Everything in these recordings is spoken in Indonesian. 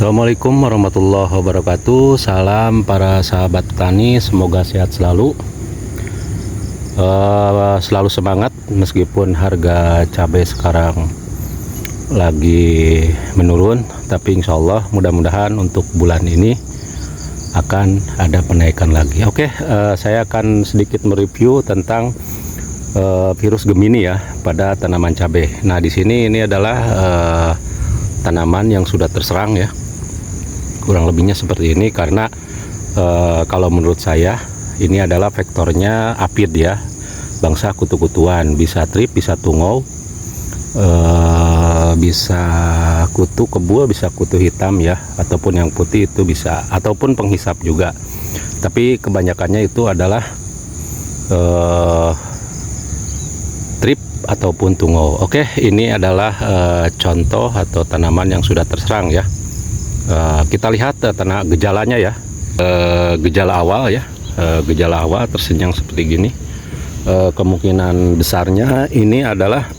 Assalamualaikum warahmatullahi wabarakatuh. Salam para sahabat petani, semoga sehat selalu. Selalu semangat meskipun harga cabai sekarang lagi menurun, tapi insya Allah mudah-mudahan untuk bulan ini akan ada penaikan lagi. Oke, saya akan sedikit mereview tentang virus Gemini ya pada tanaman cabai. Nah, di sini ini adalah tanaman yang sudah terserang ya, kurang lebihnya seperti ini. Karena kalau menurut saya ini adalah vektornya apid ya, bangsa kutu-kutuan, bisa trip, bisa tungau, bisa kutu kebul, bisa kutu hitam ya, ataupun yang putih itu bisa, ataupun penghisap juga, tapi kebanyakannya itu adalah trip ataupun tungau. Oke, ini adalah contoh atau tanaman yang sudah terserang ya. Kita lihat gejalanya ya, gejala awal ya, gejala awal tersenyang seperti gini. Kemungkinan besarnya ini adalah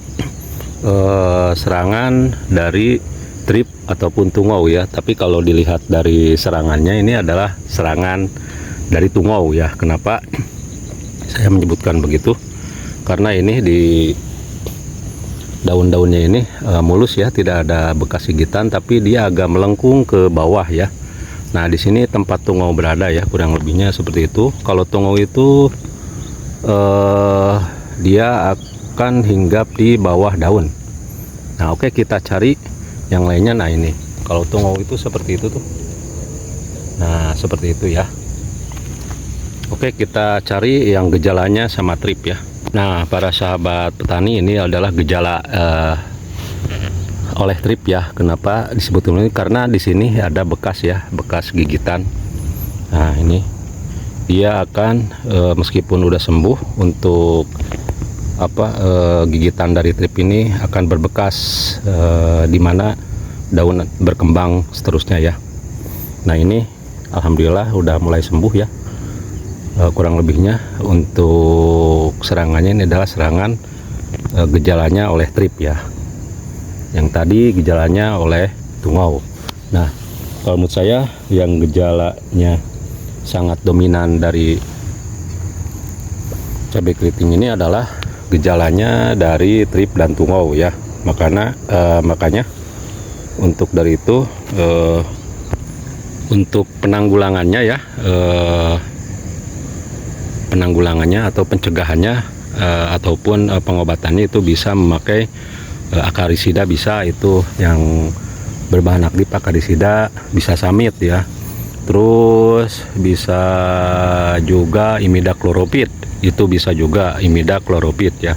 serangan dari trip ataupun tungau ya, tapi kalau dilihat dari serangannya ini adalah serangan dari tungau ya. Kenapa saya menyebutkan begitu? Karena ini di daun-daunnya ini mulus ya, tidak ada bekas gigitan, tapi dia agak melengkung ke bawah ya. Nah, di sini tempat tungau berada ya, kurang lebihnya seperti itu. Kalau tungau itu dia akan hinggap di bawah daun. Nah, oke, kita cari yang lainnya. Nah, ini kalau tungau itu seperti itu tuh. Nah, seperti itu ya. Oke, kita cari yang gejalanya sama trip ya. Nah, para sahabat petani, ini adalah gejala oleh trip ya. Kenapa disebut ini? Karena di sini ada bekas ya, bekas gigitan. Nah, ini dia akan meskipun udah sembuh, untuk gigitan dari trip ini akan berbekas di mana daun berkembang seterusnya ya. Nah, ini alhamdulillah udah mulai sembuh ya. Kurang lebihnya untuk serangannya ini adalah serangan gejalanya oleh trip ya. Yang tadi gejalanya oleh tungau. Nah, kalau menurut saya yang gejalanya sangat dominan dari cabai keriting ini adalah gejalanya dari trip dan tungau ya. Makanya untuk dari itu untuk penanggulangannya ya, penanggulangannya atau pencegahannya ataupun pengobatannya itu bisa memakai akarisida, bisa itu yang berbahan aktif akarisida, bisa samit ya, terus bisa juga imidakloropid, itu bisa juga imidakloropid ya,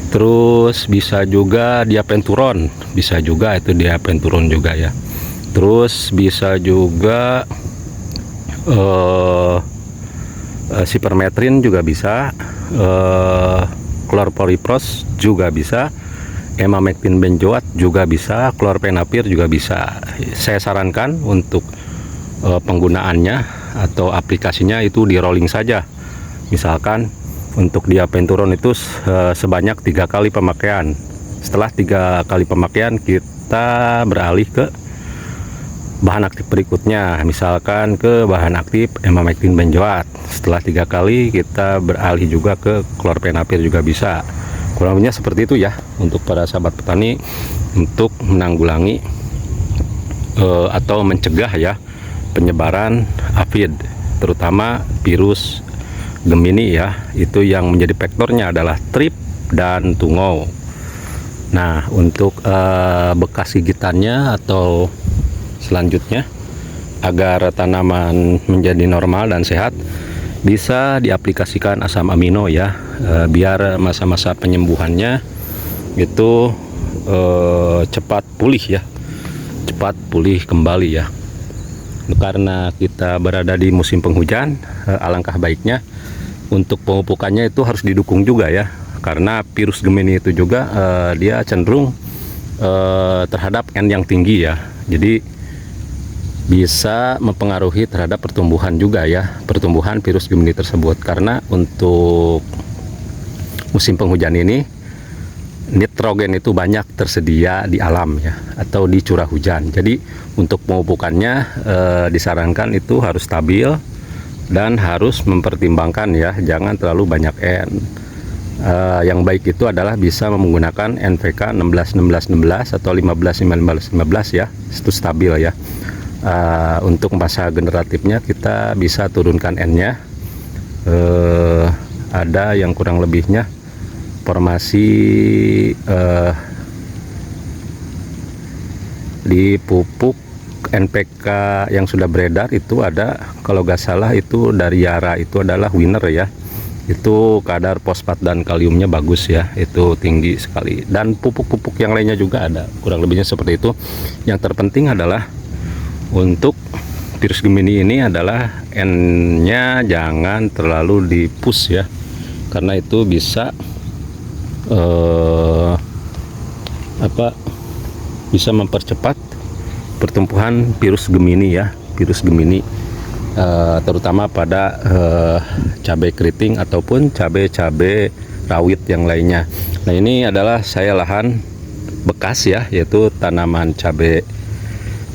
terus bisa juga diapenturon, bisa juga itu diapenturon juga ya, terus bisa juga sipermetrin juga bisa, chlorpyrifos juga bisa, emamectin benzoat juga bisa, chlorpenapir juga bisa. Saya sarankan untuk penggunaannya atau aplikasinya itu di rolling saja. Misalkan untuk diapenturon itu sebanyak 3 kali pemakaian. Setelah 3 kali pemakaian kita beralih ke bahan aktif berikutnya, misalkan ke bahan aktif emamectin benzoat. Setelah 3 kali kita beralih juga ke chlorpenapir juga bisa. Kurang lebihnya seperti itu ya untuk para sahabat petani, untuk menanggulangi atau mencegah ya penyebaran apid, terutama virus Gemini ya. Itu yang menjadi vektornya adalah trip dan tungau. Nah, untuk bekas gigitannya atau selanjutnya, agar tanaman menjadi normal dan sehat, bisa diaplikasikan asam amino ya, biar masa-masa penyembuhannya itu cepat pulih ya, cepat pulih kembali ya. Karena kita berada di musim penghujan, alangkah baiknya untuk pemupukannya itu harus didukung juga ya, karena virus Gemini itu juga dia cenderung terhadap N yang tinggi ya, jadi bisa mempengaruhi terhadap pertumbuhan juga ya, pertumbuhan virus Gemini tersebut. Karena untuk musim penghujan ini nitrogen itu banyak tersedia di alam ya, atau di curah hujan. Jadi untuk pemupukannya disarankan itu harus stabil dan harus mempertimbangkan ya, jangan terlalu banyak N. Yang baik itu adalah bisa menggunakan NPK 16-16-16 atau 15-15-15 ya, itu stabil ya. Untuk masa generatifnya kita bisa turunkan N-nya, ada yang kurang lebihnya formasi di pupuk NPK yang sudah beredar itu ada, kalau nggak salah itu dari Yara itu adalah winner ya, itu kadar fosfat dan kaliumnya bagus ya, itu tinggi sekali, dan pupuk-pupuk yang lainnya juga ada, kurang lebihnya seperti itu. Yang terpenting adalah untuk virus Gemini ini adalah N-nya jangan terlalu di-push ya, karena itu bisa bisa mempercepat pertumbuhan virus Gemini ya, virus Gemini terutama pada cabai keriting ataupun cabai rawit yang lainnya. Nah, ini adalah saya lahan bekas ya, yaitu tanaman cabai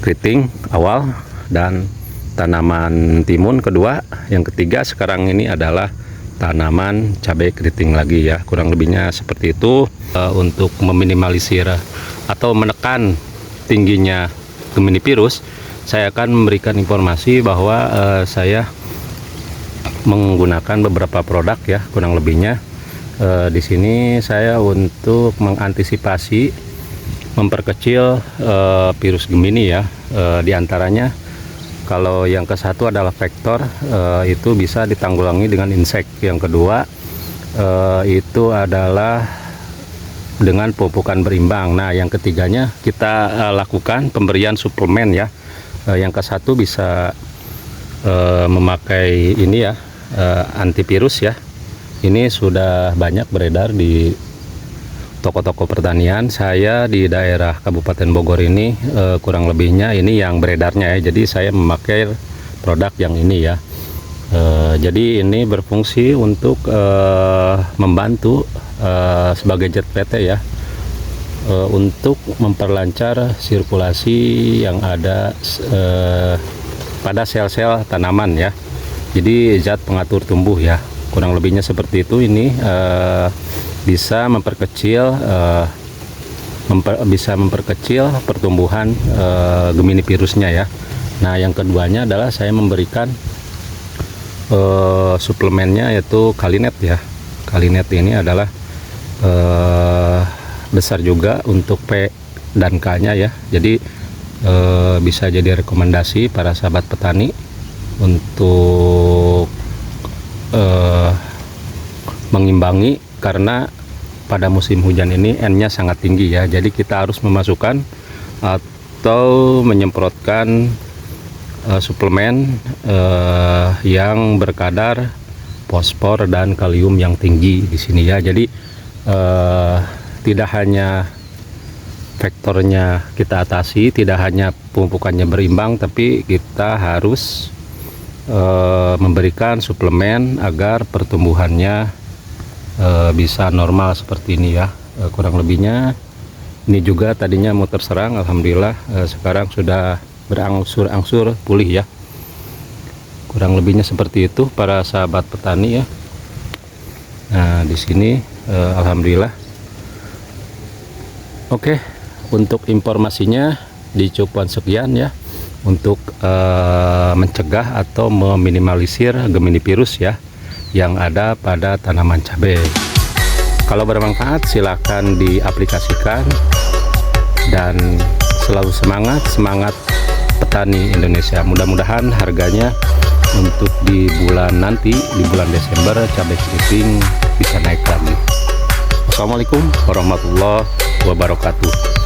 keriting awal dan tanaman timun kedua, yang ketiga sekarang ini adalah tanaman cabai keriting lagi ya, kurang lebihnya seperti itu. Untuk meminimalisir atau menekan tingginya Gemini virus, saya akan memberikan informasi bahwa saya menggunakan beberapa produk ya, kurang lebihnya di sini saya untuk mengantisipasi memperkecil virus Gemini ya, diantaranya kalau yang ke satu adalah vektor, itu bisa ditanggulangi dengan insek. Yang kedua itu adalah dengan pupukan berimbang. Nah, yang ketiganya kita lakukan pemberian suplemen ya. Yang ke satu bisa memakai ini ya, antivirus ya. Ini sudah banyak beredar di toko-toko pertanian. Saya di daerah Kabupaten Bogor ini kurang lebihnya ini yang beredarnya ya, jadi saya memakai produk yang ini ya. Jadi ini berfungsi untuk membantu sebagai zat PT ya, untuk memperlancar sirkulasi yang ada pada sel-sel tanaman ya, jadi zat pengatur tumbuh ya, kurang lebihnya seperti itu. Ini bisa memperkecil pertumbuhan Gemini virusnya ya. Nah, yang keduanya adalah saya memberikan suplemennya, yaitu Kalinet ya. Kalinet ini adalah besar juga untuk P dan K nya ya, jadi bisa jadi rekomendasi para sahabat petani untuk mengimbangi, karena pada musim hujan ini N-nya sangat tinggi ya, jadi kita harus memasukkan atau menyemprotkan suplemen yang berkadar fosfor dan kalium yang tinggi di sini ya. Jadi tidak hanya vektornya kita atasi, tidak hanya pemupukannya berimbang, tapi kita harus memberikan suplemen agar pertumbuhannya bisa normal seperti ini ya. Kurang lebihnya ini juga tadinya mau terserang, alhamdulillah sekarang sudah berangsur-angsur pulih ya. Kurang lebihnya seperti itu para sahabat petani ya. Nah, di sini alhamdulillah. Oke, untuk informasinya dicukupan sekian ya, untuk mencegah atau meminimalisir Gemini virus ya yang ada pada tanaman cabai. Kalau bermanfaat silahkan diaplikasikan, dan selalu semangat petani Indonesia. Mudah-mudahan harganya untuk di bulan nanti, di bulan Desember, cabai keriting bisa naik lagi. Assalamualaikum warahmatullahi wabarakatuh.